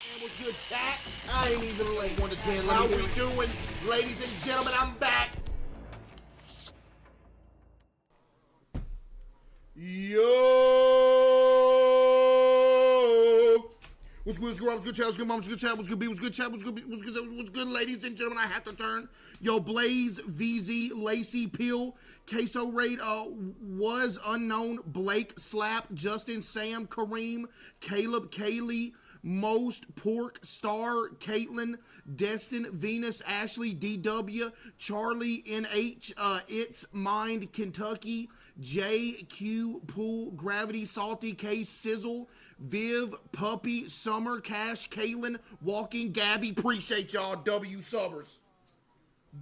Man, what's good, chat? I ain't even late. 1 to 10. How we doing, ladies and gentlemen? I'm back. Yo! What's good? What's good? What's good, chat? What's good, mom? What's good, chat? What's good, B? What's good, chat? What's good, B? What's good, ladies and gentlemen? I have to turn. Yo, Blaze, VZ, Lacey, Peel, Queso Raid, was unknown, Blake, Slap, Justin, Sam, Kareem, Caleb, Kaylee, Most, Pork, Star, Caitlin, Destin, Venus, Ashley, DW, Charlie, NH, It's Mind, Kentucky, JQ, Pool, Gravity, Salty, Case, Sizzle, Viv, Puppy, Summer, Cash, Kaylin, Walking, Gabby. Appreciate y'all, W Subbers.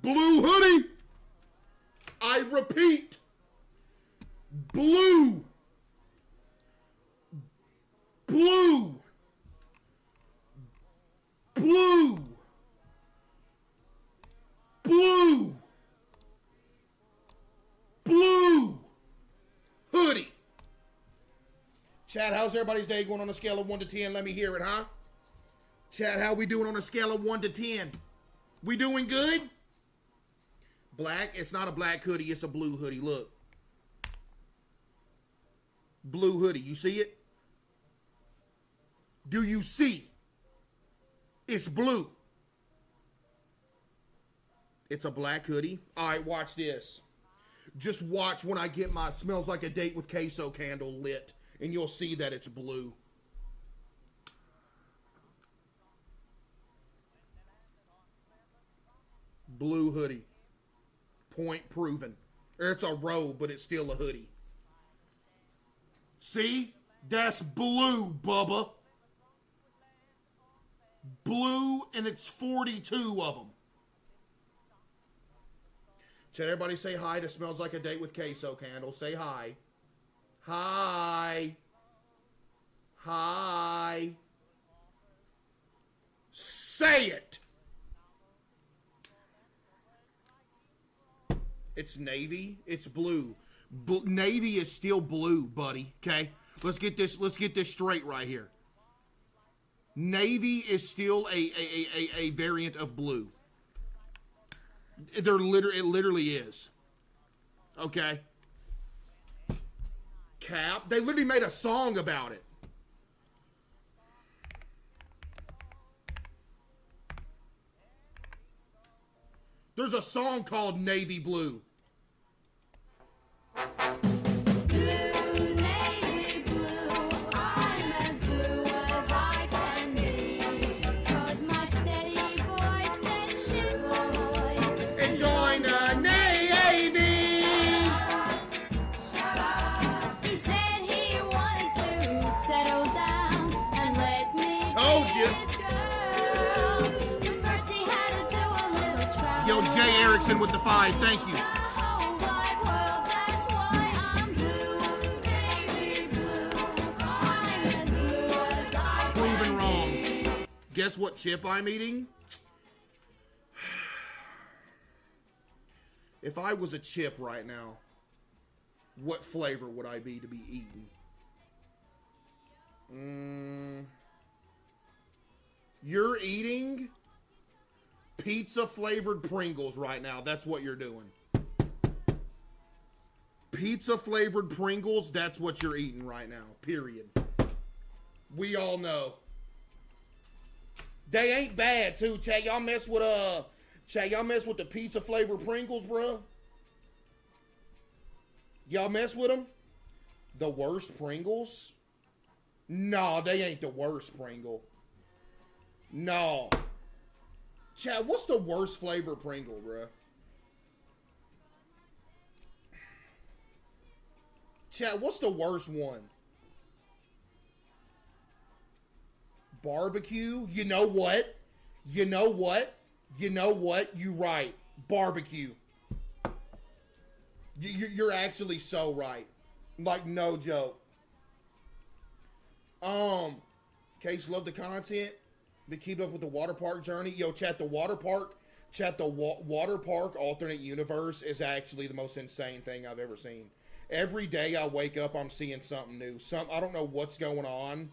Blue hoodie. I repeat. Blue. Blue. Blue. Blue. Blue. Hoodie. Chat, how's everybody's day going on a scale of 1 to 10? Let me hear it, huh? Chat, how we doing on a scale of 1 to 10? We doing good? Black? It's not a black hoodie, it's a blue hoodie. Look. Blue hoodie. You see it? Do you see? It's blue. It's a black hoodie. All right, watch this. Just watch when I get my Smells Like a Date with Queso candle lit, and you'll see that it's blue. Blue hoodie. Point proven. Or it's a robe, but it's still a hoodie. See? That's blue, Bubba. Blue, and it's 42 of them. Should everybody say hi to Smells Like a Date with Queso candle? Say hi. Hi. Hi. Say it. It's navy. It's blue. Navy is still blue, buddy. Okay? Let's get this straight right here. Navy is still a variant of blue. It literally is. Okay? Cap. They literally made a song about it. There's a song called Navy Blue. Yo, Jay Erickson with the 5. Thank you. Proven wrong. Guess what chip I'm eating? If I was a chip right now, what flavor would I be to be eaten? You're eating pizza flavored Pringles right now. That's what you're doing. Pizza flavored Pringles, that's what you're eating right now. Period. We all know. They ain't bad too, Chad. Y'all mess with the pizza flavored Pringles, bro? Y'all mess with them? The worst Pringles? No, they ain't the worst Pringle. No. Chad, what's the worst flavor Pringle, bruh? Chad, what's the worst one? Barbecue? You know what? You know what? You know what? You right. Barbecue. You're actually so right. Like, no joke. Case, love the content. To keep up with the Waterpark journey. Yo, chat, the Waterpark alternate universe is actually the most insane thing I've ever seen. Every day I wake up, I'm seeing something new. I don't know what's going on.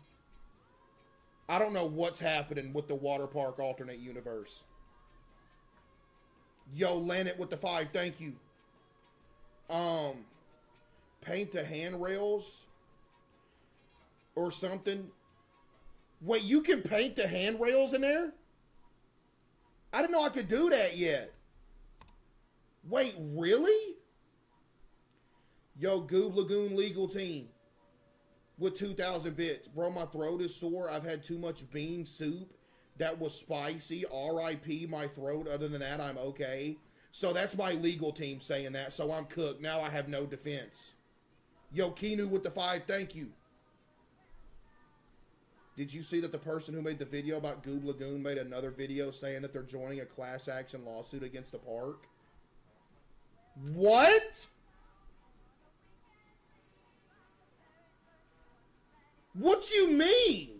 I don't know what's happening with the Waterpark alternate universe. Yo, Lanet with the 5, thank you. Paint the handrails or something. Wait, you can paint the handrails in there? I didn't know I could do that yet. Wait, really? Yo, Goob Lagoon legal team with 2,000 bits. Bro, my throat is sore. I've had too much bean soup that was spicy. RIP my throat. Other than that, I'm okay. So that's my legal team saying that. So I'm cooked. Now I have no defense. Yo, Kinu with the 5, thank you. Did you see that the person who made the video about Goob Lagoon made another video saying that they're joining a class action lawsuit against the park? What? What you mean?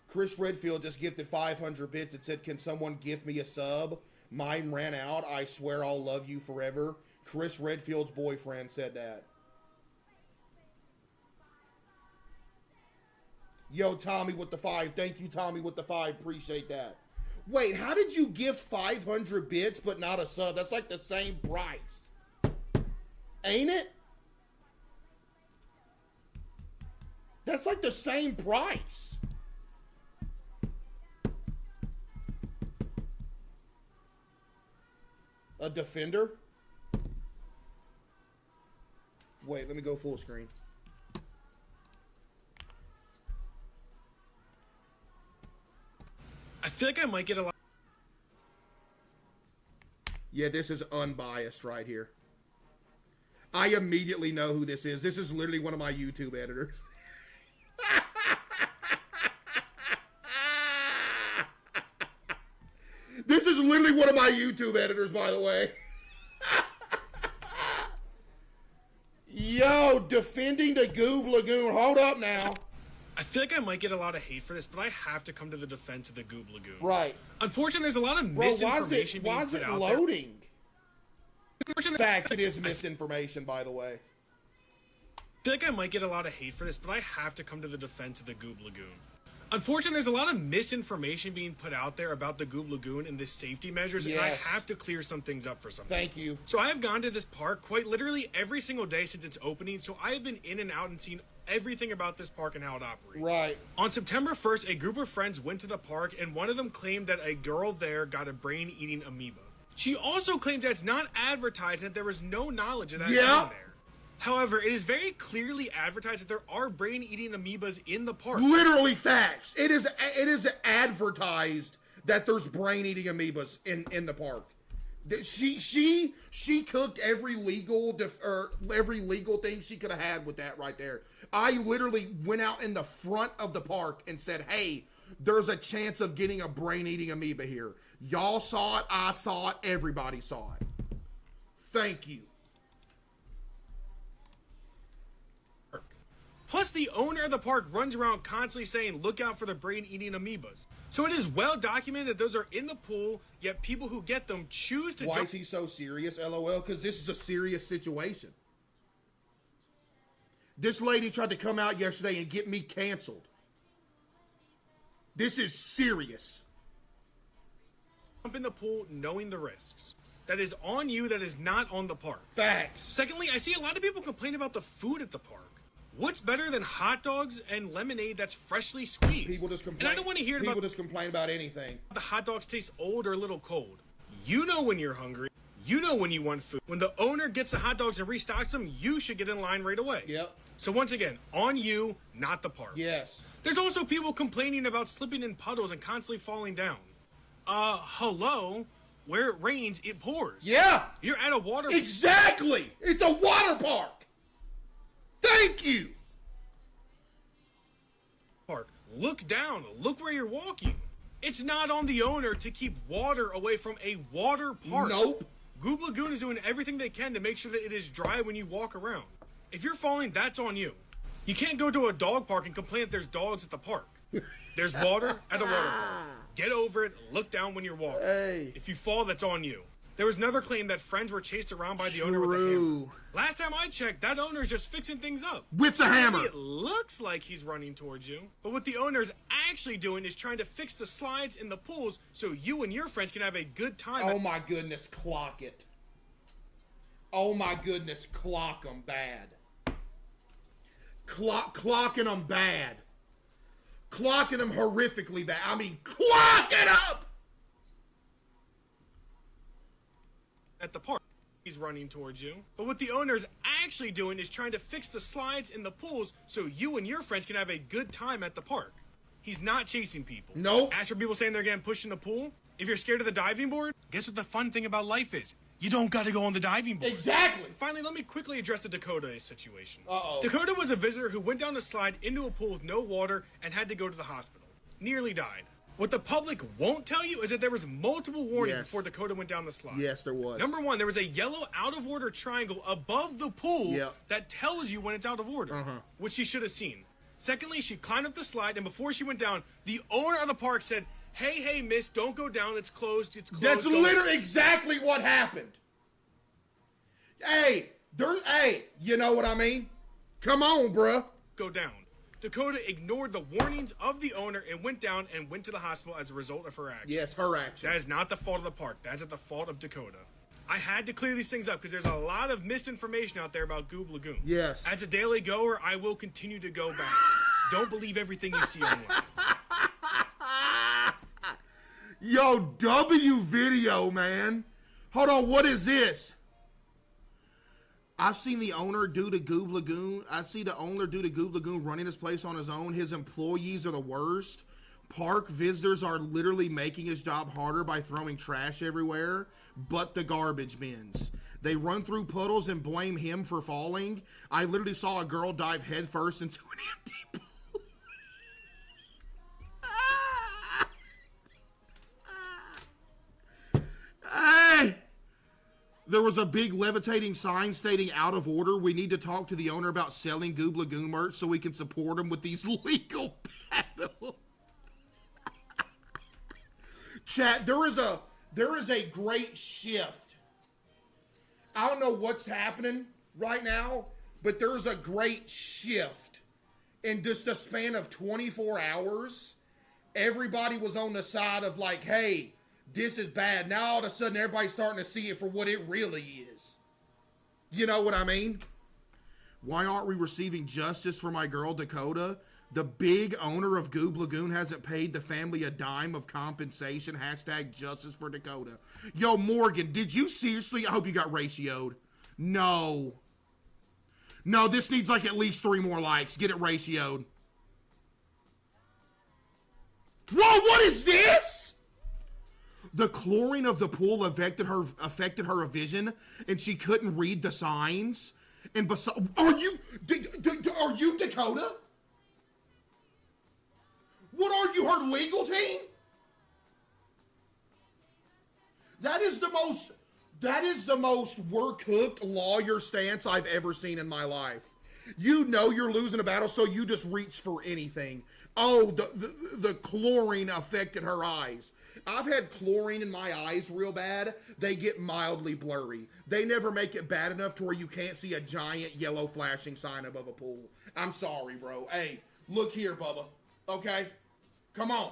Chris Redfield just gifted 500 bits and said, can someone gift me a sub? Mine ran out. I swear I'll love you forever. Chris Redfield's boyfriend said that. Yo, Tommy with the 5. Thank you, Tommy with the 5. Appreciate that. Wait, how did you gift 500 bits but not a sub? That's like the same price. Ain't it? That's like the same price. A defender? Wait, let me go full screen. I feel like I might get a lot. Yeah, this is unbiased right here. I immediately know who this is. This is literally one of my YouTube editors. This is literally one of my YouTube editors, by the way. Yo, defending the Goob Lagoon. Hold up now. I feel like I might get a lot of hate for this, but I have to come to the defense of the Goob Lagoon. Right. Unfortunately, there's a lot of Bro, misinformation why is being it put out loading? there. Facts, it is misinformation, by the way. I feel like I might get a lot of hate for this, but I have to come to the defense of the Goob Lagoon. Unfortunately, there's a lot of misinformation being put out there about the Goob Lagoon and the safety measures, and I have to clear some things up for some. Thank you. So I have gone to this park quite literally every single day since its opening, so I have been in and out and seen everything about this park and how it operates. Right. On September 1st, a group of friends went to the park, and one of them claimed that a girl there got a brain-eating amoeba. She also claimed that it's not advertised and that there was no knowledge of that being there. However, it is very clearly advertised that there are brain-eating amoebas in the park. Literally facts. It is advertised that there's brain-eating amoebas in the park. She cooked every legal thing she could have had with that right there. I literally went out in the front of the park and said, "Hey, there's a chance of getting a brain-eating amoeba here. Y'all saw it, I saw it, everybody saw it. Thank you." Plus, the owner of the park runs around constantly saying, look out for the brain-eating amoebas. So it is well documented that those are in the pool, yet people who get them choose to Why is he so serious, LOL? Because this is a serious situation. This lady tried to come out yesterday and get me canceled. This is serious. Jump in the pool knowing the risks. That is on you, that is not on the park. Facts. Secondly, I see a lot of people complain about the food at the park. What's better than hot dogs and lemonade that's freshly squeezed? People just complain. And I don't want to hear People just complain about anything. The hot dogs taste old or a little cold. You know when you're hungry. You know when you want food. When the owner gets the hot dogs and restocks them, you should get in line right away. Yep. So once again, on you, not the park. Yes. There's also people complaining about slipping in puddles and constantly falling down. Hello? Where it rains, it pours. Yeah. You're at a water park. Exactly. It's a water park. Thank you. Park. Look down. Look where you're walking. It's not on the owner to keep water away from a water park. Nope. Goob Lagoon is doing everything they can to make sure that it is dry when you walk around. If you're falling, that's on you. You can't go to a dog park and complain that there's dogs at the park. There's water at a water park. Get over it. Look down when you're walking. Hey. If you fall, that's on you. There was another claim that friends were chased around by the owner with a hammer. Last time I checked, that owner's just fixing things up. With the hammer. It looks like he's running towards you, but what the owner's actually doing is trying to fix the slides in the pools so you and your friends can have a good time. Oh my goodness, clock it. Oh my goodness, clock them bad. Clocking them bad. Clocking them horrifically bad. I mean, clock it up! At the park. He's running towards you. But what the owner's actually doing is trying to fix the slides in the pools so you and your friends can have a good time at the park. He's not chasing people. Nope. As for people saying they're getting pushed in the pool, if you're scared of the diving board, guess what the fun thing about life is? You don't gotta go on the diving board. Exactly. Finally, let me quickly address the Dakota situation. Uh-oh. Dakota was a visitor who went down a slide into a pool with no water and had to go to the hospital. Nearly died. What the public won't tell you is that there was multiple warnings before Dakota went down the slide. Yes, there was. Number one, there was a yellow out of order triangle above the pool that tells you when it's out of order, which she should have seen. Secondly, she climbed up the slide, and before she went down, the owner of the park said, hey, miss, don't go down. It's closed. It's closed. That's literally exactly what happened. Hey, you know what I mean? Come on, bruh. Go down. Dakota ignored the warnings of the owner and went down and went to the hospital as a result of her actions. Yes, her actions. That is not the fault of the park. That is at the fault of Dakota. I had to clear these things up because there's a lot of misinformation out there about Goob Lagoon. Yes. As a daily goer, I will continue to go back. Don't believe everything you see online. Yo, W video, man. Hold on, what is this? I've seen the owner do to Goob Lagoon. I see the owner do to Goob Lagoon running this place on his own. His employees are the worst. Park visitors are literally making his job harder by throwing trash everywhere, but the garbage bins. They run through puddles and blame him for falling. I literally saw a girl dive headfirst into an empty pool. Hey! There was a big levitating sign stating out of order. We need to talk to the owner about selling Goob Lagoon merch so we can support him with these legal paddles. Chat, there is a great shift. I don't know what's happening right now, but there's a great shift. In just the span of 24 hours, everybody was on the side of like, hey, this is bad. Now all of a sudden everybody's starting to see it for what it really is. You know what I mean? Why aren't we receiving justice for my girl Dakota? The big owner of Goob Lagoon hasn't paid the family a dime of compensation. Hashtag justice for Dakota. Yo, Morgan, did you seriously? I hope you got ratioed. No. No, this needs like at least 3 more likes. Get it ratioed. Whoa, what is this? The chlorine of the pool affected her vision, and she couldn't read the signs. And are you Dakota? What are you, her legal team? That is the most we're cooked lawyer stance I've ever seen in my life. You know you're losing a battle, so you just reach for anything. Oh, the chlorine affected her eyes. I've had chlorine in my eyes real bad. They get mildly blurry. They never make it bad enough to where you can't see a giant yellow flashing sign above a pool. I'm sorry, bro. Hey, look here, Bubba. Okay? Come on.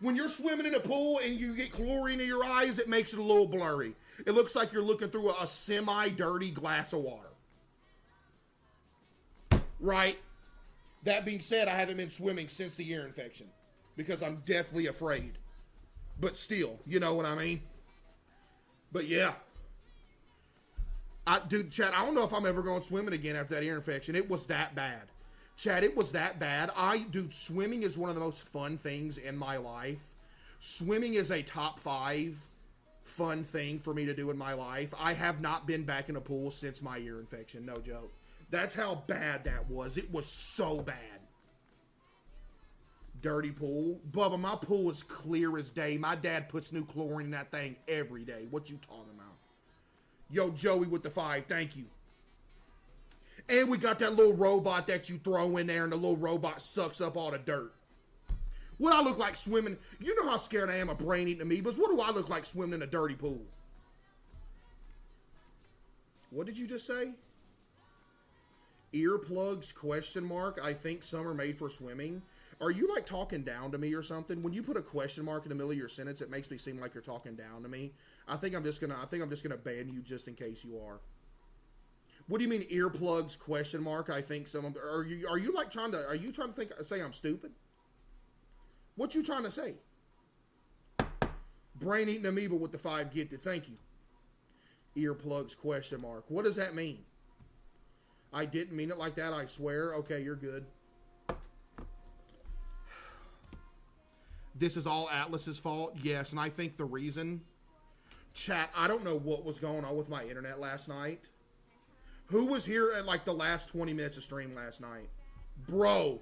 When you're swimming in a pool and you get chlorine in your eyes, it makes it a little blurry. It looks like you're looking through a semi-dirty glass of water. Right? That being said, I haven't been swimming since the ear infection because I'm deathly afraid. But still, you know what I mean? But yeah. Dude, Chad, I don't know if I'm ever going swimming again after that ear infection. It was that bad. Chad, it was that bad. Dude, swimming is one of the most fun things in my life. Swimming is a top 5 fun thing for me to do in my life. I have not been back in a pool since my ear infection. No joke. That's how bad that was. It was so bad. Dirty pool. Bubba, my pool is clear as day. My dad puts new chlorine in that thing every day. What you talking about? Yo, Joey with the 5. Thank you. And we got that little robot that you throw in there and the little robot sucks up all the dirt. What I look like swimming? You know how scared I am of brain eating amoebas. What do I look like swimming in a dirty pool? What did you just say? Earplugs, question mark. I think some are made for swimming. Are you like talking down to me or something? When you put a question mark in the middle of your sentence, it makes me seem like you're talking down to me. I think I'm just gonna ban you just in case you are. What do you mean earplugs, question mark? I think some of them, are you trying to say I'm stupid? What you trying to say? Brain eating amoeba with the 5 gifted. Thank you. Earplugs, question mark. What does that mean? I didn't mean it like that, I swear. Okay, you're good. This is all Atlas's fault? Yes, and I think the reason... Chat, I don't know what was going on with my internet last night. Who was here at like the last 20 minutes of stream last night? Bro.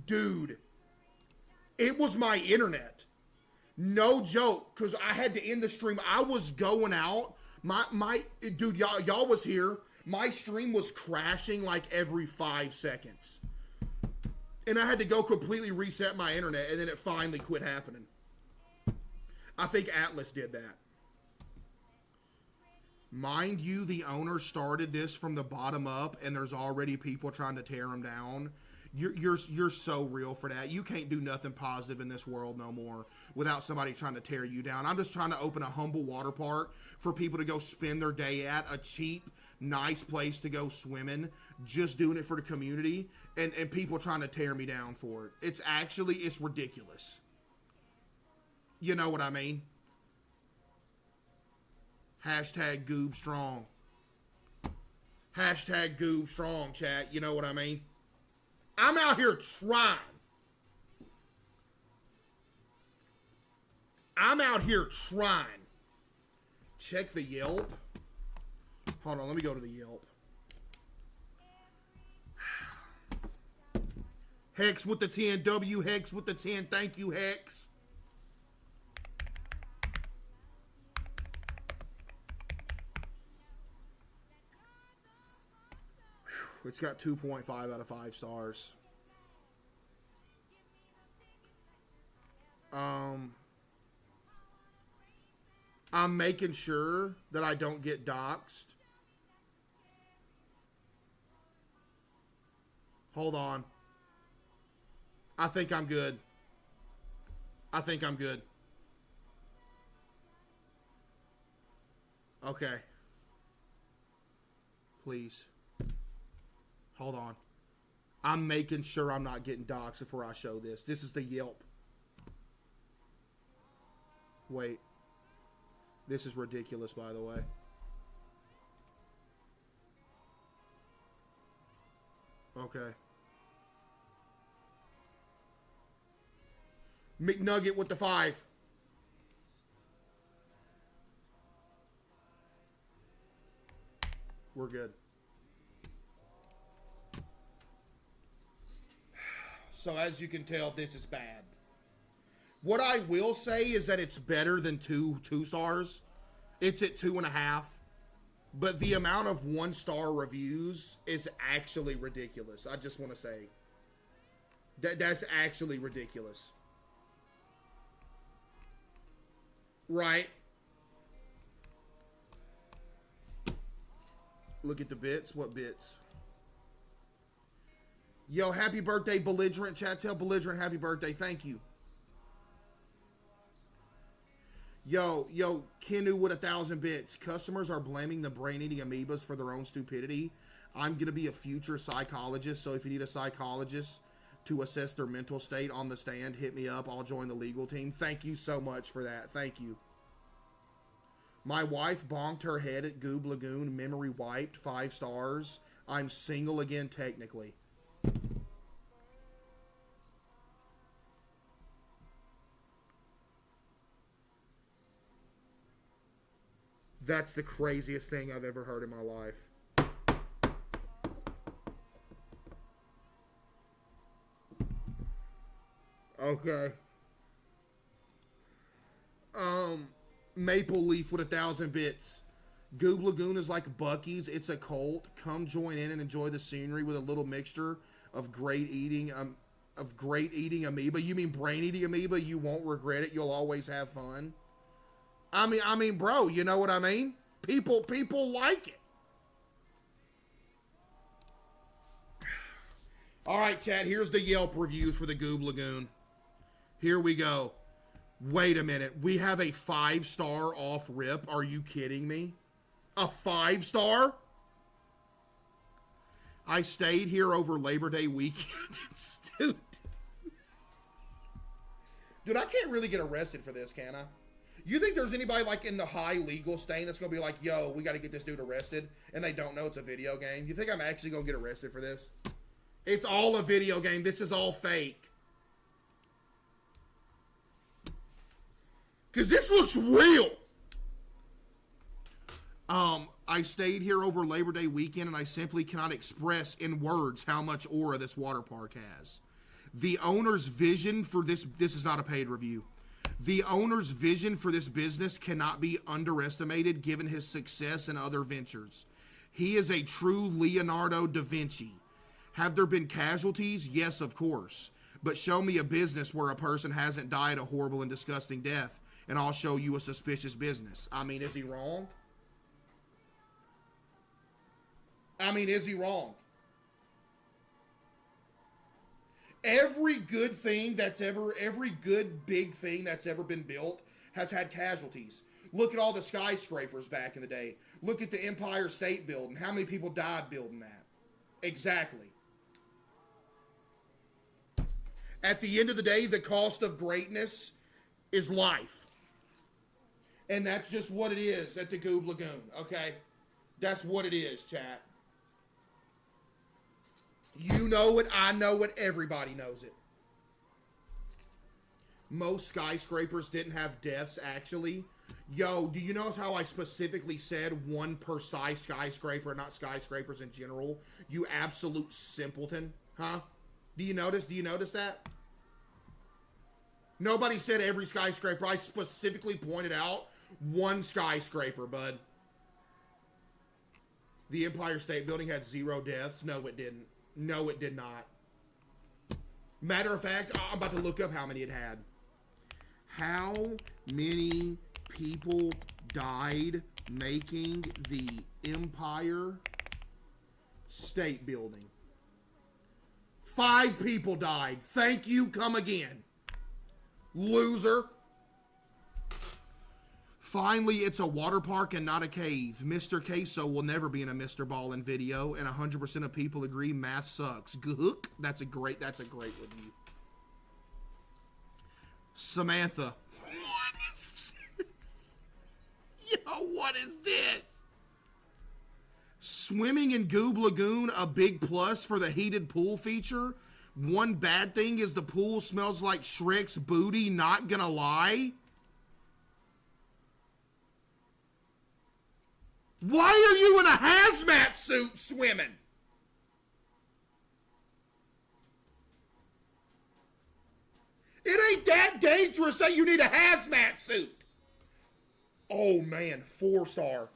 Dude. It was my internet. No joke, because I had to end the stream. I was going out. Dude, y'all was here. My stream was crashing like every 5 seconds. And I had to go completely reset my internet, and then it finally quit happening. I think Atlas did that. Mind you, the owner started this from the bottom up, and there's already people trying to tear him down. You're so real for that. You can't do nothing positive in this world no more without somebody trying to tear you down. I'm just trying to open a humble water park for people to go spend their day at, a cheap, nice place to go swimming, just doing it for the community, and people trying to tear me down for it. It's ridiculous. You know what I mean? Hashtag Goob Strong. Hashtag Goob Strong, chat. You know what I mean? I'm out here trying. I'm out here trying. Check the Yelp. Hold on, let me go to the Yelp. Hex with the 10. W Hex with the 10. Thank you, Hex. It's got 2.5 out of 5 stars. I'm making sure that I don't get doxxed. Hold on. I think I'm good. I think I'm good. Okay. Please. Hold on. I'm making sure I'm not getting doxxed before I show this. This is the Yelp. Wait. This is ridiculous, by the way. Okay. McNugget with the 5. We're good. So as you can tell, this is bad. What I will say is that it's better than two stars. It's at 2.5. But the amount of 1-star reviews is actually ridiculous. I just want to say. That's actually ridiculous. Right? Look at the bits. What bits? Yo, happy birthday, Belligerent. Chat, tell Belligerent happy birthday. Thank you. Yo, Kenu with 1,000 bits. Customers are blaming the brain-eating amoebas for their own stupidity. I'm going to be a future psychologist, so if you need a psychologist to assess their mental state on the stand, hit me up. I'll join the legal team. Thank you so much for that. Thank you. My wife bonked her head at Goob Lagoon. Memory wiped. 5 stars. I'm single again, technically. That's the craziest thing I've ever heard in my life. Okay. Maple Leaf with 1,000 bits. Goob Lagoon is like Buc-ee's. It's a cult. Come join in and enjoy the scenery with a little mixture of great eating amoeba. You mean brain eating amoeba? You won't regret it. You'll always have fun. I mean, bro, you know what I mean? People like it. All right, chat, here's the Yelp reviews for the Goob Lagoon. Here we go. Wait a minute. We have a 5-star off rip. Are you kidding me? A 5-star? I stayed here over Labor Day weekend. Dude, I can't really get arrested for this, can I? You think there's anybody like in the high legal stain that's going to be like, yo, we got to get this dude arrested, and they don't know it's a video game? You think I'm actually going to get arrested for this? It's all a video game. This is all fake. Because this looks real. I stayed here over Labor Day weekend, and I simply cannot express in words how much aura this water park has. The owner's vision for this is not a paid review. The owner's vision for this business cannot be underestimated given his success in other ventures. He is a true Leonardo da Vinci. Have there been casualties? Yes, of course. But show me a business where a person hasn't died a horrible and disgusting death, and I'll show you a suspicious business. I mean, is he wrong? Is he wrong? Every good big thing that's ever been built has had casualties. Look at all the skyscrapers back in the day. Look at the Empire State Building. How many people died building that? Exactly. At the end of the day, the cost of greatness is life. And that's just what it is at the Goob Lagoon, okay? That's what it is, chat. You know it, I know it, everybody knows it. Most skyscrapers didn't have deaths, actually. Yo, do you notice how I specifically said one per size skyscraper, not skyscrapers in general? You absolute simpleton, huh? Do you notice that? Nobody said every skyscraper. I specifically pointed out one skyscraper, bud. The Empire State Building had 0 deaths. No, it didn't. No, it did not. Matter of fact, I'm about to look up how many it had. How many people died making the Empire State Building? 5 people died. Thank you, come again. Loser. Finally, it's a water park and not a cave. Mr. Queso will never be in a Mr. Ballin video, and 100% of people agree math sucks. Gook. That's a great review. Samantha. What is this? Yo, what is this? Swimming in Goob Lagoon, a big plus for the heated pool feature. One bad thing is the pool smells like Shrek's booty, not gonna lie. Why are you in a hazmat suit swimming? It ain't that dangerous that you need a hazmat suit. Oh man, 4-star.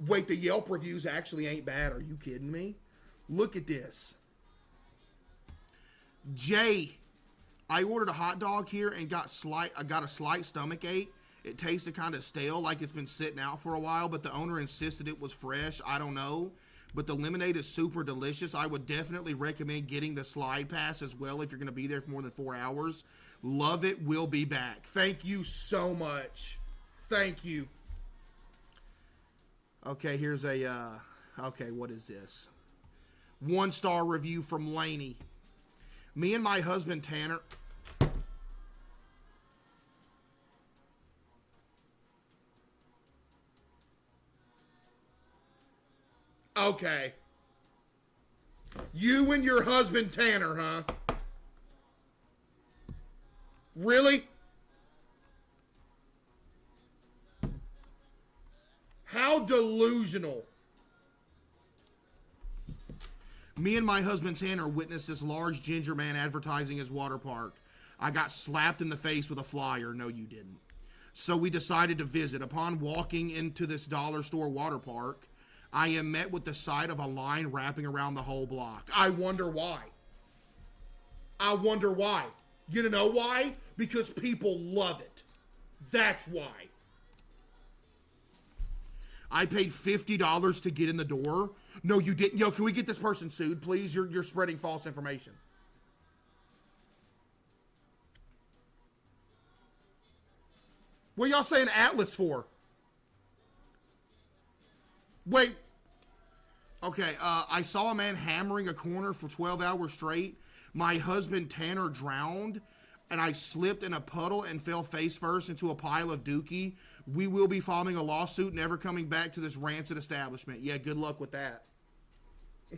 Wait, the Yelp reviews actually ain't bad. Are you kidding me? Look at this. Jay, I ordered a hot dog here and got a slight stomach ache. It tasted kind of stale, like it's been sitting out for a while, but the owner insisted it was fresh. I don't know. But the lemonade is super delicious. I would definitely recommend getting the slide pass as well if you're going to be there for more than 4 hours. Love it. We'll be back. Thank you so much. Thank you. Okay, here's a, okay, what is this? 1-star review from Laney. Me and my husband, Tanner... Okay. You and your husband, Tanner, huh? Really? How delusional. Me and my husband, Tanner, witnessed this large ginger man advertising his water park. I got slapped in the face with a flyer. No, you didn't. So we decided to visit. Upon walking into this dollar store water park, I am met with the sight of a line wrapping around the whole block. I wonder why. I wonder why. You know why? Because people love it. That's why. I paid $50 to get in the door. No, you didn't. Yo, can we get this person sued, please? You're spreading false information. What y'all saying Atlas for? Wait. Okay, I saw a man hammering a corner for 12 hours straight. My husband Tanner drowned, and I slipped in a puddle and fell face first into a pile of dookie. We will be filing a lawsuit, never coming back to this rancid establishment. Yeah, good luck with that.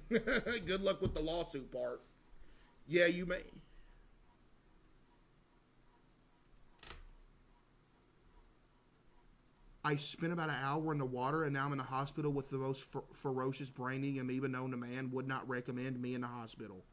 Good luck with the lawsuit part. Yeah, you may. I spent about an hour in the water, and now I'm in the hospital with the most ferocious brain-eating amoeba known to man. Would not recommend me in the hospital.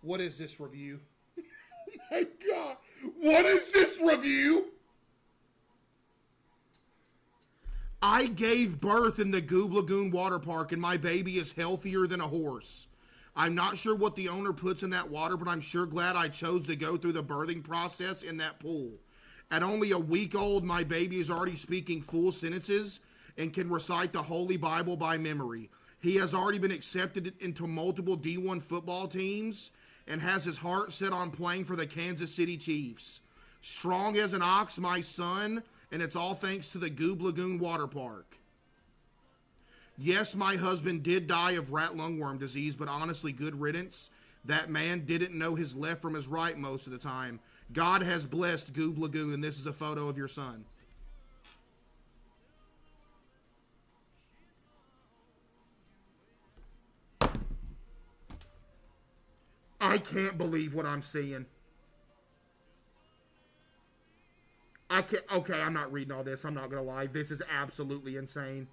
What is this review? Oh my God. What is this review? I gave birth in the Goob Lagoon water park and my baby is healthier than a horse. I'm not sure what the owner puts in that water, but I'm sure glad I chose to go through the birthing process in that pool. At only a week old, my baby is already speaking full sentences and can recite the Holy Bible by memory. He has already been accepted into multiple D1 football teams and has his heart set on playing for the Kansas City Chiefs. Strong as an ox, my son, and it's all thanks to the Goob Lagoon Water Park. Yes, my husband did die of rat lungworm disease, but honestly, good riddance. That man didn't know his left from his right most of the time. God has blessed Goob Lagoon, and this is a photo of your son. I can't believe what I'm seeing. I can't. Okay, I'm not reading all this. I'm not gonna lie. This is absolutely insane.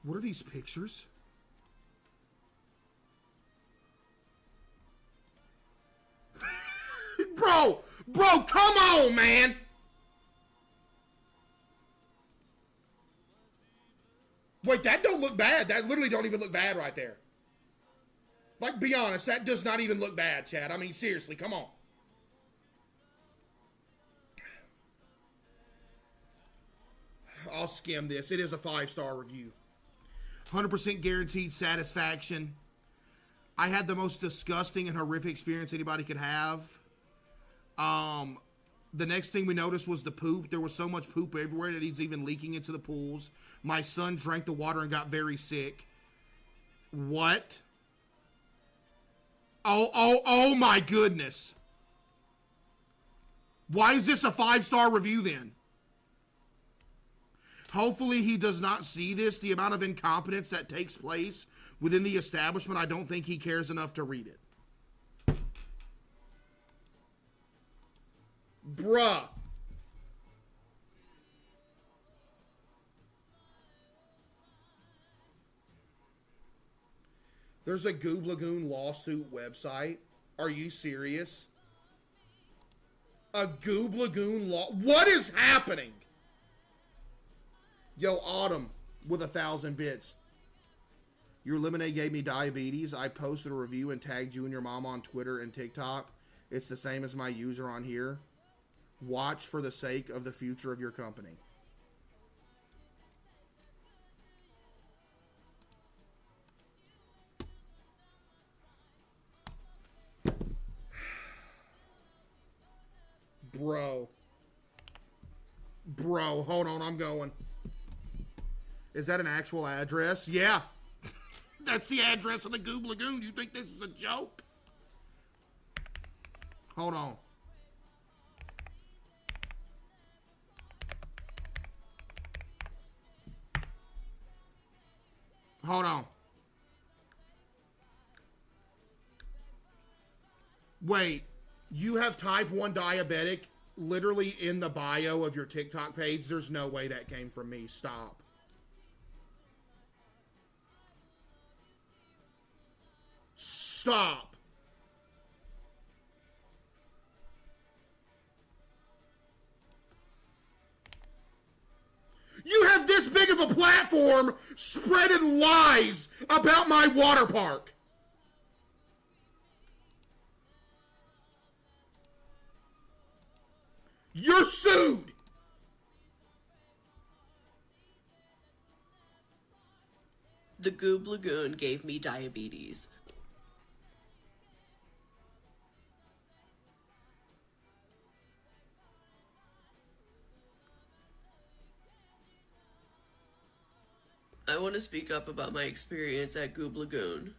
What are these pictures? Bro, come on, man. Wait, that don't look bad. That literally don't even look bad right there. Like, be honest, that does not even look bad, Chad. I mean, seriously, come on. I'll skim this. It is a 5-star review. 100% guaranteed satisfaction. I had the most disgusting and horrific experience anybody could have. The next thing we noticed was the poop. There was so much poop everywhere that he's even leaking into the pools. My son drank the water and got very sick. What? Oh my goodness. Why is this a 5-star review then? Hopefully he does not see this. The amount of incompetence that takes place within the establishment, I don't think he cares enough to read it. Bruh. There's a Goob Lagoon lawsuit website. Are you serious? A Goob Lagoon law. What is happening? Yo, Autumn with 1,000 bits. Your lemonade gave me diabetes. I posted a review and tagged you and your mom on Twitter and TikTok. It's the same as my user on here. Watch for the sake of the future of your company. Bro, hold on, I'm going. Is that an actual address? Yeah. That's the address of the Goob Lagoon. You think this is a joke? Hold on. Hold on. Wait, you have type 1 diabetic literally in the bio of your TikTok page? There's no way that came from me. Stop. stop. You have this big of a platform spreading lies about my water park. You're sued. The Goob Lagoon gave me diabetes. I want to speak up about my experience at Goob Lagoon.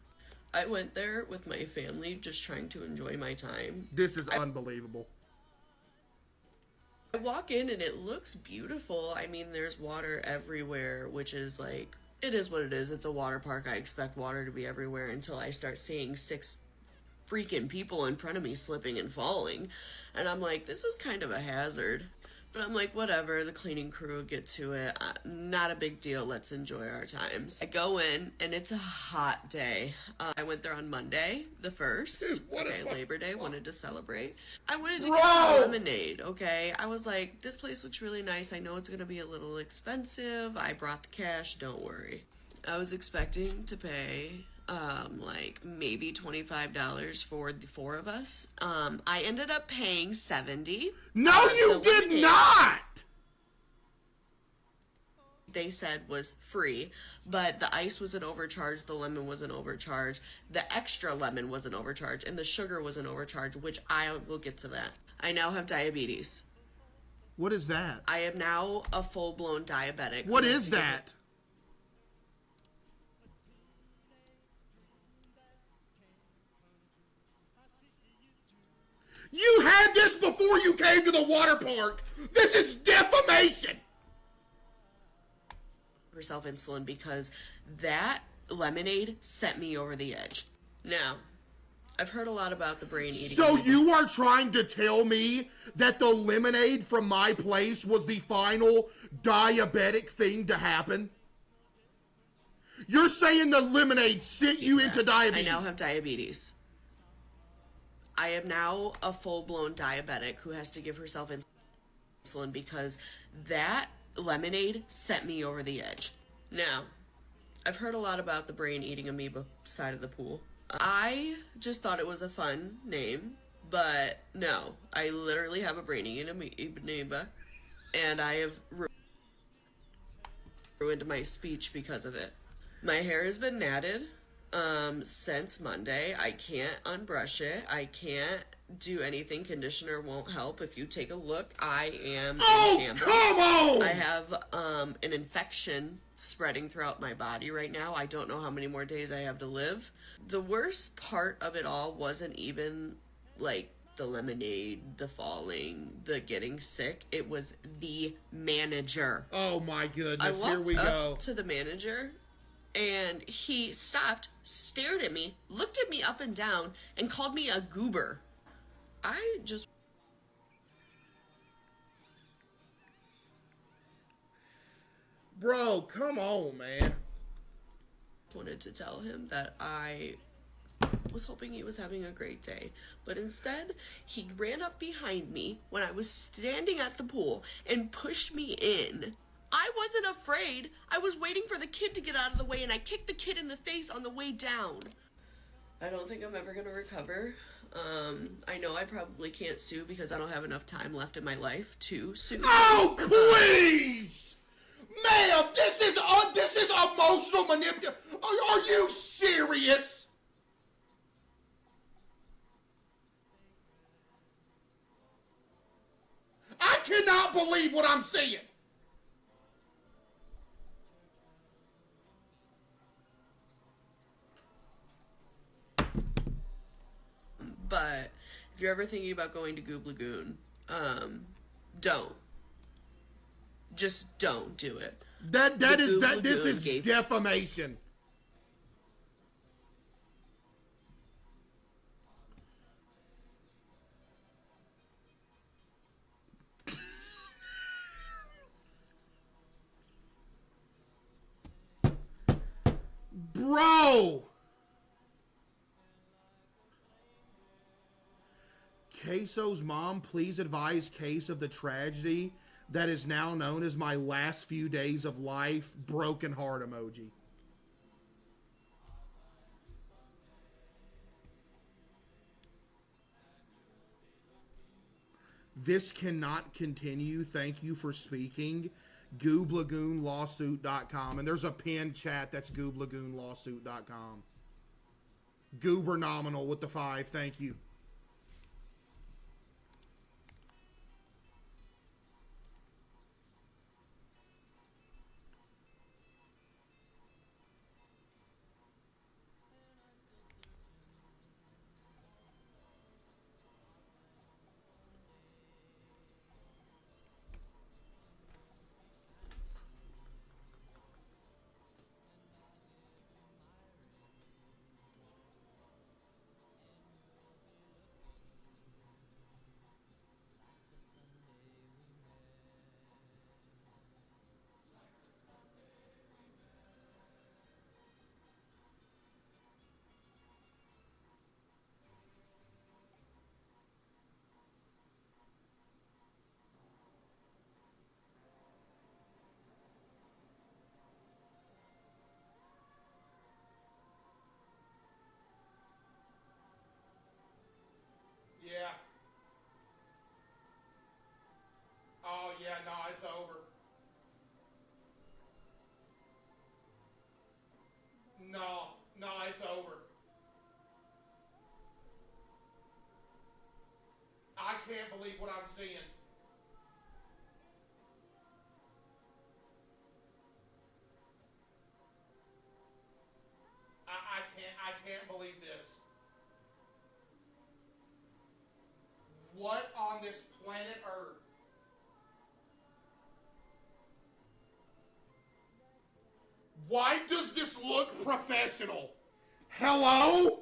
I went there with my family just trying to enjoy my time. This is unbelievable. I walk in and it looks beautiful. I mean, there's water everywhere, which is like, it is what it is. It's a water park. I expect water to be everywhere until I start seeing 6 freaking people in front of me slipping and falling. And I'm like, this is kind of a hazard. But I'm like, whatever, the cleaning crew will get to it. Not a big deal. Let's enjoy our times. I go in, and it's a hot day. I went there on Monday, the 1st. Okay, Labor Day, wanted to celebrate. I wanted to get some lemonade, okay? I was like, this place looks really nice. I know it's going to be a little expensive. I brought the cash, don't worry. I was expecting to pay like maybe $25 for the 4 of us. I ended up paying $70. No, you did not! They said was free, but the ice was an overcharge, the lemon was an overcharge, the extra lemon was an overcharge, and the sugar was an overcharge, which I will get to that. I now have diabetes. What is that? I am now a full-blown diabetic. What is that? You had this before you came to the water park. This is defamation. Herself insulin because that lemonade sent me over the edge. Now, I've heard a lot about the brain eating. So you are trying to tell me that the lemonade from my place was the final diabetic thing to happen? You're saying the lemonade sent you into diabetes? I now have diabetes. I am now a full-blown diabetic who has to give herself insulin because that lemonade sent me over the edge. Now, I've heard a lot about the brain eating amoeba side of the pool. I just thought it was a fun name, but no, I literally have a brain eating amoeba, and I have ruined my speech because of it. My hair has been matted since Monday. I can't unbrush it. I can't do anything. Conditioner won't help. If you take a look, I am in shambles. Come on! I have an infection spreading throughout my body right now. I don't know how many more days I have to live. The worst part of it all wasn't even like the lemonade, the falling, the getting sick. It was the manager. Oh my goodness, I here we walked go. up to the manager, and he stopped, stared at me, looked at me up and down, and called me a goober. I just Bro, come on, man. wanted to tell him that I was hoping he was having a great day, but instead he ran up behind me when I was standing at the pool and pushed me in. I wasn't afraid. I was waiting for the kid to get out of the way, and I kicked the kid in the face on the way down. I don't think I'm ever gonna recover. I know I probably can't sue because I don't have enough time left in my life to sue. Oh, please! Ma'am, this is emotional manipulation. Are you serious? I cannot believe what I'm seeing. But if you're ever thinking about going to Goob Lagoon, don't. Just don't do it. This is defamation. Bro! Queso's mom please advise case of the tragedy that is now known as my last few days of life? Broken heart emoji. This cannot continue. Thank you for speaking. GoobLagoonLawsuit.com. And there's a pinned chat that's GoobLagoonLawsuit.com. Goober Nominal with the 5. Thank you. Yeah. Oh, yeah, no, it's over. No, it's over. I can't believe what I'm seeing. I can't believe this. What on this planet Earth? Why does this look professional? Hello?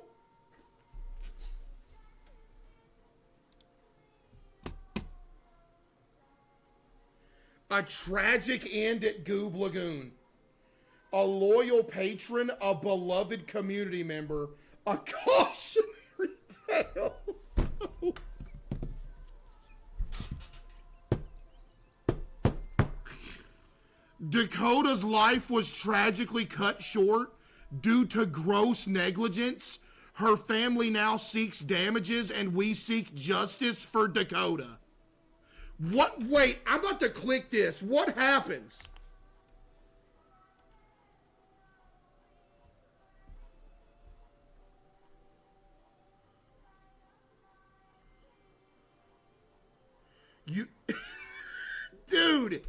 A tragic end at Goob Lagoon. A loyal patron, a beloved community member, a cautionary tale. Dakota's life was tragically cut short due to gross negligence. Her family now seeks damages, and we seek justice for Dakota. What? Wait, I'm about to click this. What happens? You... Dude!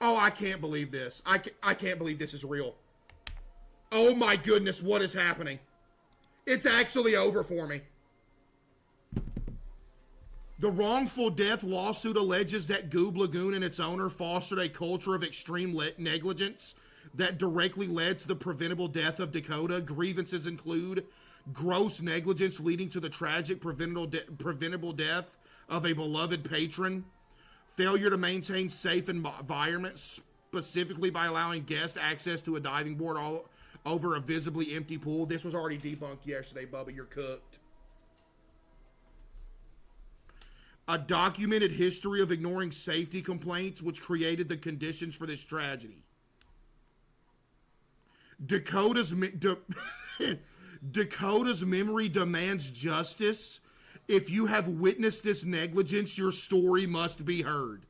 Oh, I can't believe this. I can't believe this is real. Oh my goodness, what is happening? It's actually over for me. The wrongful death lawsuit alleges that Goob Lagoon and its owner fostered a culture of extreme negligence that directly led to the preventable death of Dakota. Grievances include gross negligence leading to the tragic preventable death of a beloved patron, failure to maintain safe environments, specifically by allowing guests access to a diving board all over a visibly empty pool. This was already debunked yesterday, Bubba. You're cooked. A documented history of ignoring safety complaints, which created the conditions for this tragedy. Dakota's memory demands justice. If you have witnessed this negligence, your story must be heard.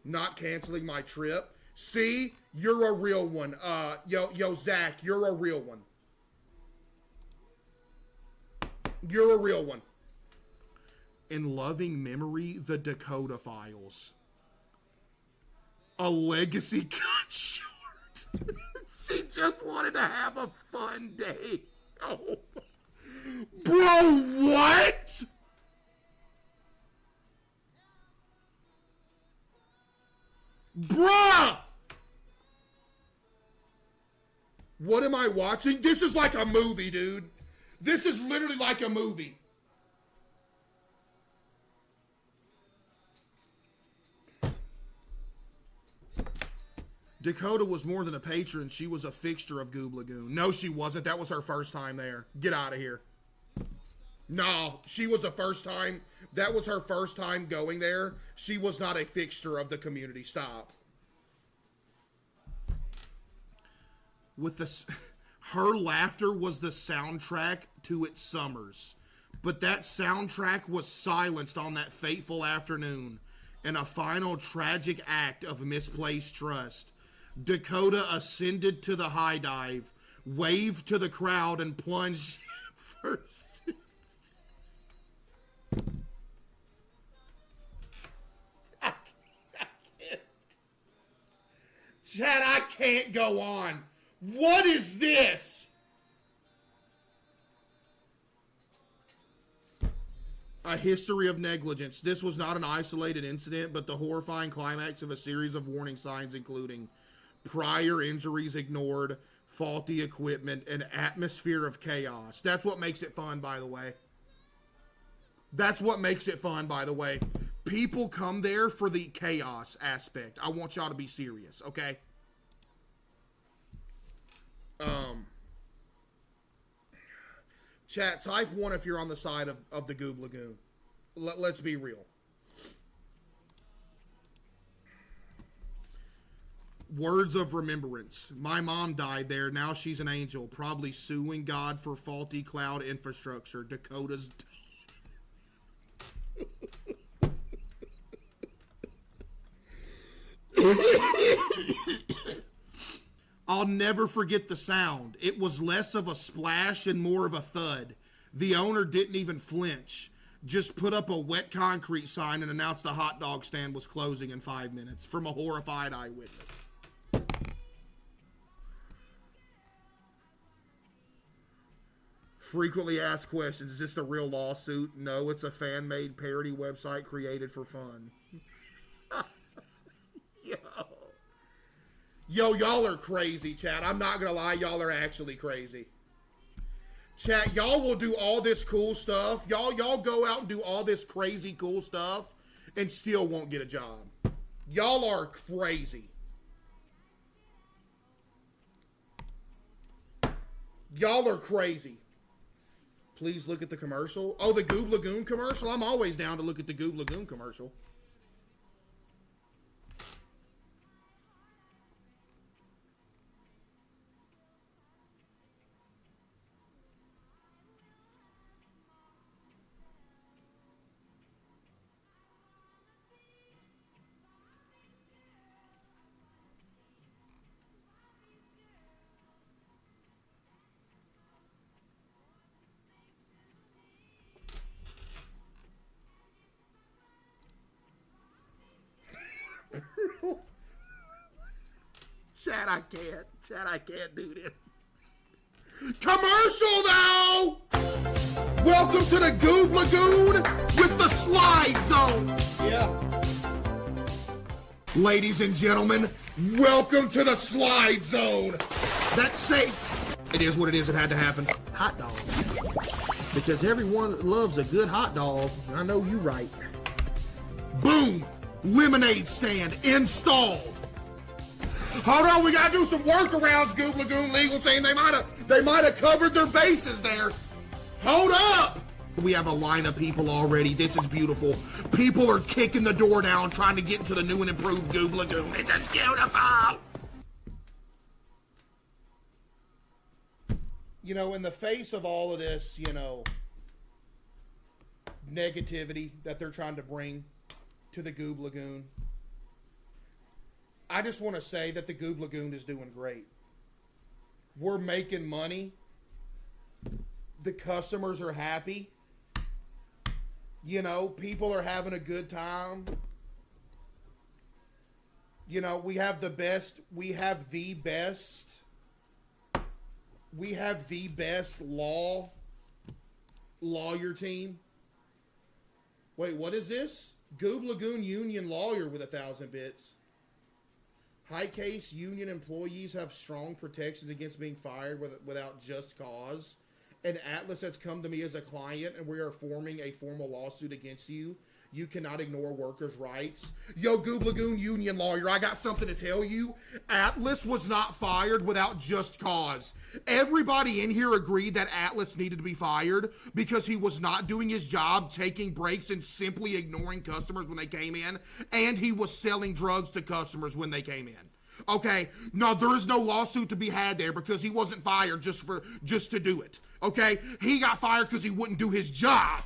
Not canceling my trip. See, you're a real one. Yo, Zach, you're a real one. You're a real one. In loving memory, the Dakota Files. A legacy cut short. She just wanted to have a fun day. Oh. Bro, what? Bruh! What am I watching? This is like a movie, dude. This is literally like a movie. Dakota was more than a patron. She was a fixture of Goob Lagoon. No, she wasn't. That was her first time there. Get out of here. No, she was the first time. That was her first time going there. She was not a fixture of the community. Stop. With the, her laughter was the soundtrack to its summers. But that soundtrack was silenced on that fateful afternoon in a final tragic act of misplaced trust. Dakota ascended to the high dive, waved to the crowd, and plunged first. I can't. Chad, I can't go on. What is this? A history of negligence. This was not an isolated incident, but the horrifying climax of a series of warning signs, including prior injuries ignored, faulty equipment, and atmosphere of chaos. That's what makes it fun, by the way. That's what makes it fun, by the way. People come there for the chaos aspect. I want y'all to be serious, okay? Chat, type 1 if you're on the side of the Goob Lagoon. Let's be real. Words of remembrance. My mom died there. Now she's an angel. Probably suing God for faulty cloud infrastructure. Dakota's... I'll never forget the sound. It was less of a splash and more of a thud. The owner didn't even flinch. Just put up a wet concrete sign and announced the hot dog stand was closing in 5 minutes from a horrified eyewitness. Frequently asked questions. Is this a real lawsuit? No, it's a fan-made parody website created for fun. Yo, y'all are crazy, chat. I'm not gonna lie, y'all are actually crazy. Chat, y'all will do all this cool stuff. Y'all go out and do all this crazy cool stuff and still won't get a job. Y'all are crazy. Y'all are crazy. Please look at the commercial. Oh, the Goob Lagoon commercial? I'm always down to look at the Goob Lagoon commercial. Chad, I can't. Chad, I can't do this. Commercial, though! Welcome to the Goob Lagoon with the Slide Zone. Yeah. Ladies and gentlemen, welcome to the Slide Zone. That's safe. It is what it is. It had to happen. Hot dog. Because everyone loves a good hot dog. I know you right. Boom! Lemonade stand installed. Hold on, we gotta do some workarounds, Goob Lagoon legal team. They might have covered their bases there. Hold up! We have a line of people already. This is beautiful. People are kicking the door down, trying to get into the new and improved Goob Lagoon. It's just beautiful! You know, in the face of all of this, you know, negativity that they're trying to bring to the Goob Lagoon, I just want to say that the Goob Lagoon is doing great. We're making money. The customers are happy. You know, people are having a good time. You know, we have the best lawyer team. Wait, what is this? Goob Lagoon Union lawyer with 1,000 bits. High case union employees have strong protections against being fired without just cause. And Atlas has come to me as a client, and we are forming a formal lawsuit against you You cannot ignore workers' rights. Yo, Goob Lagoon union lawyer, I got something to tell you. Atlas was not fired without just cause. Everybody in here agreed that Atlas needed to be fired because he was not doing his job, taking breaks, and simply ignoring customers when they came in, and he was selling drugs to customers when they came in. Okay, no, there is no lawsuit to be had there because he wasn't fired just to do it. Okay, he got fired because he wouldn't do his job.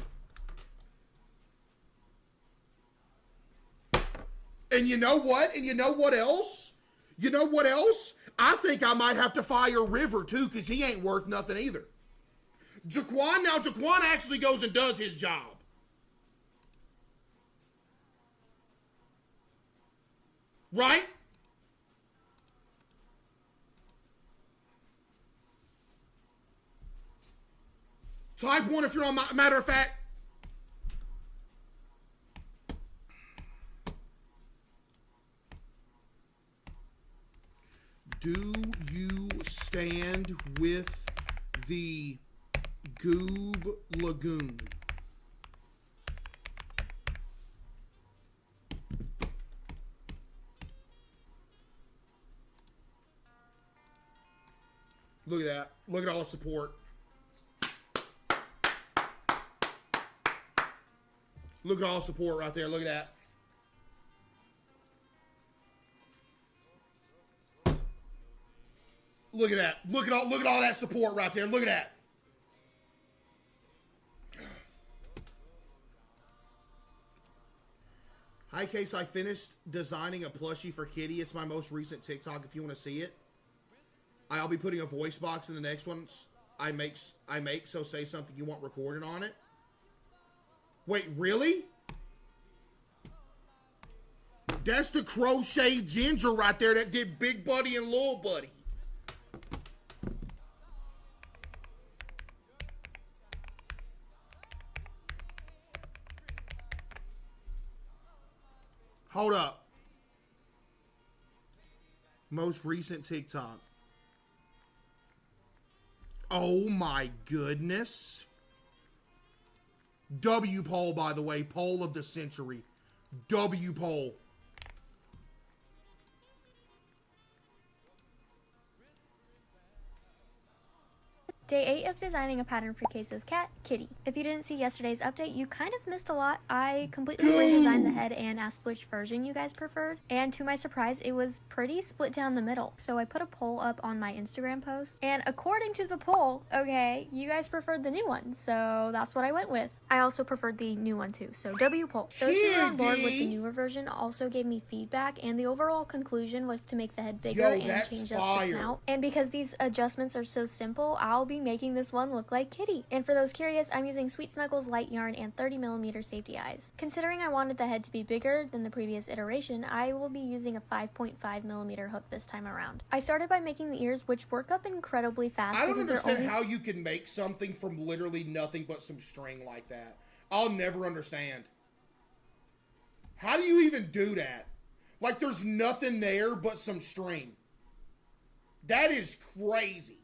And you know what? And you know what else? You know what else? I think I might have to fire River too because he ain't worth nothing either. Jaquan actually goes and does his job. Right? Type 1 if you're on matter of fact. Do you stand with the Goob Lagoon? Look at that. Look at all the support. Look at all the support right there. Look at that. Look at that. Look at all that support right there. Look at that. Hi, Case. I finished designing a plushie for Kitty. It's my most recent TikTok if you want to see it. I'll be putting a voice box in the next one I make, so say something you want recorded on it. Wait, really? That's the crochet ginger right there that did Big Buddy and Little Buddy. Hold up. Most recent TikTok. Oh my goodness. W poll, by the way. Poll of the century. W poll. Day 8 of designing a pattern for Queso's cat, Kitty. If you didn't see yesterday's update, you kind of missed a lot. I completely redesigned the head and asked which version you guys preferred. And to my surprise, it was pretty split down the middle. So I put a poll up on my Instagram post. And according to the poll, okay, you guys preferred the new one. So that's what I went with. I also preferred the new one too. So W poll. Those who were on board with the newer version also gave me feedback. And the overall conclusion was to make the head bigger and change up the snout. And because these adjustments are so simple, I'll be making this one look like Kitty. And for those curious, I'm using Sweet Snuggles light yarn and 30mm safety eyes. Considering I wanted the head to be bigger than the previous iteration, I will be using a 5.5mm hook this time around. I started by making the ears, which work up incredibly fast. I don't understand how you can make something from literally nothing but some string like that. I'll never understand. How do you even do that? Like there's nothing there but some string. That is crazy.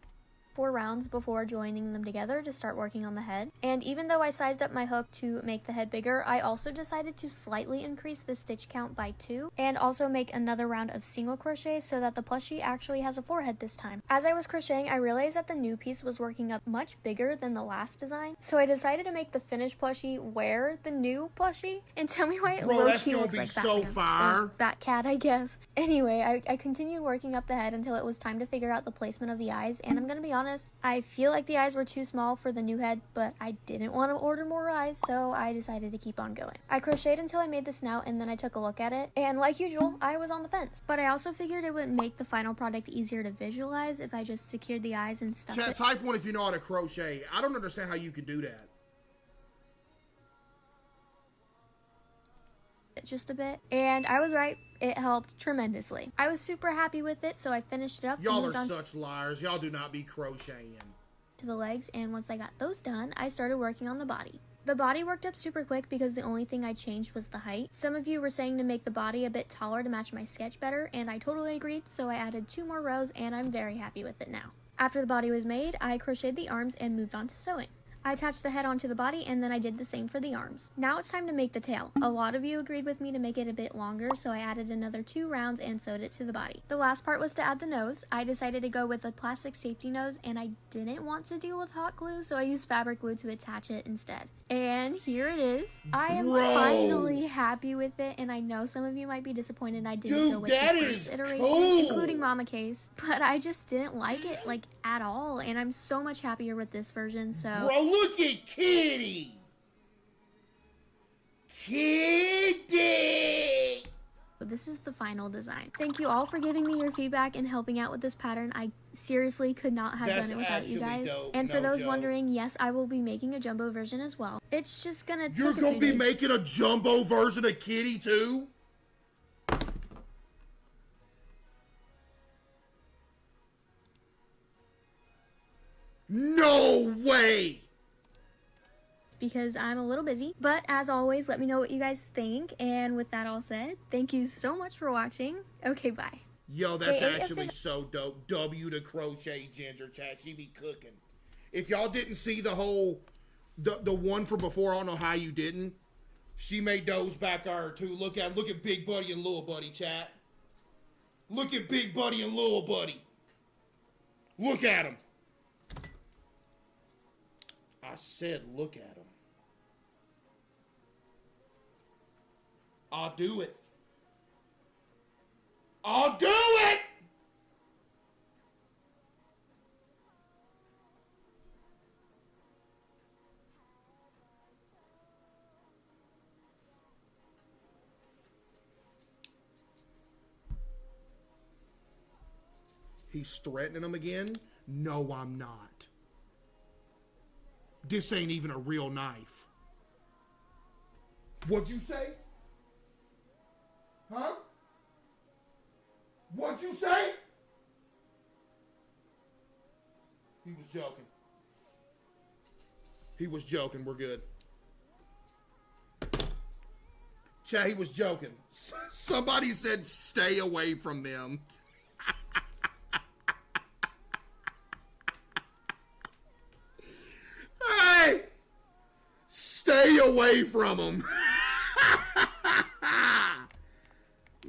4 rounds before joining them together to start working on the head. And even though I sized up my hook to make the head bigger, I also decided to slightly increase the stitch count by 2 and also make another round of single crochet so that the plushie actually has a forehead this time. As I was crocheting, I realized that the new piece was working up much bigger than the last design, so I decided to make the finished plushie wear the new plushie. And tell me why it low-key looks like so fire. Batcat, I guess. Anyway, I continued working up the head until it was time to figure out the placement of the eyes, and I'm gonna be honest, I feel like the eyes were too small for the new head, but I didn't want to order more eyes, so I decided to keep on going. I crocheted until I made the snout, and then I took a look at it, and like usual, I was on the fence. But I also figured it would make the final product easier to visualize if I just secured the eyes and stuck it. Type 1 if you know how to crochet. I don't understand how you could do that. Just a bit, and I was right. It helped tremendously. I was super happy with it, so I finished it up. Y'all are such liars. Y'all do not be crocheting. To the legs, and once I got those done, I started working on the body. The body worked up super quick because the only thing I changed was the height. Some of you were saying to make the body a bit taller to match my sketch better, and I totally agreed, so I added 2 more rows, and I'm very happy with it now. After the body was made, I crocheted the arms and moved on to sewing. I attached the head onto the body, and then I did the same for the arms. Now it's time to make the tail. A lot of you agreed with me to make it a bit longer, so I added another 2 rounds and sewed it to the body. The last part was to add the nose. I decided to go with a plastic safety nose, and I didn't want to deal with hot glue, so I used fabric glue to attach it instead. And here it is. I am finally happy with it, and I know some of you might be disappointed I didn't go with the first iteration, including Mama Case, but I just didn't like it, like, at all, and I'm so much happier with this version, so... Bro, look at Kitty! Kitty! This is the final design. Thank you all for giving me your feedback and helping out with this pattern. I seriously could not have done it without you guys. Dope. And for those joke. wondering, yes, I will be making a jumbo version as well. It's just gonna take You're a gonna few be days. making a jumbo version of Kitty too? No way! Because I'm a little busy. But as always, let me know what you guys think. And with that all said, thank you so much for watching. Okay, bye. Yo, that's Day 8 of actually so dope. W to Crochet Ginger Chat. She be cooking. If y'all didn't see the whole, the one from before, I don't know how you didn't. She made those back there too. Look at Big Buddy and Little Buddy, chat. Look at Big Buddy and Little Buddy. Look at them. I said look at them. I'll do it. I'll do it! He's threatening him again? No, I'm not. This ain't even a real knife. What'd you say? Huh? What'd you say? He was joking. He was joking. We're good. Chat, he was joking. Somebody said stay away from them. Hey! Stay away from them.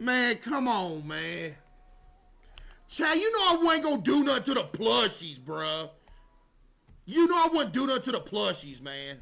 Man, come on, man. Chad, you know I wasn't gonna do nothing to the plushies, bruh. You know I wouldn't do nothing to the plushies, man.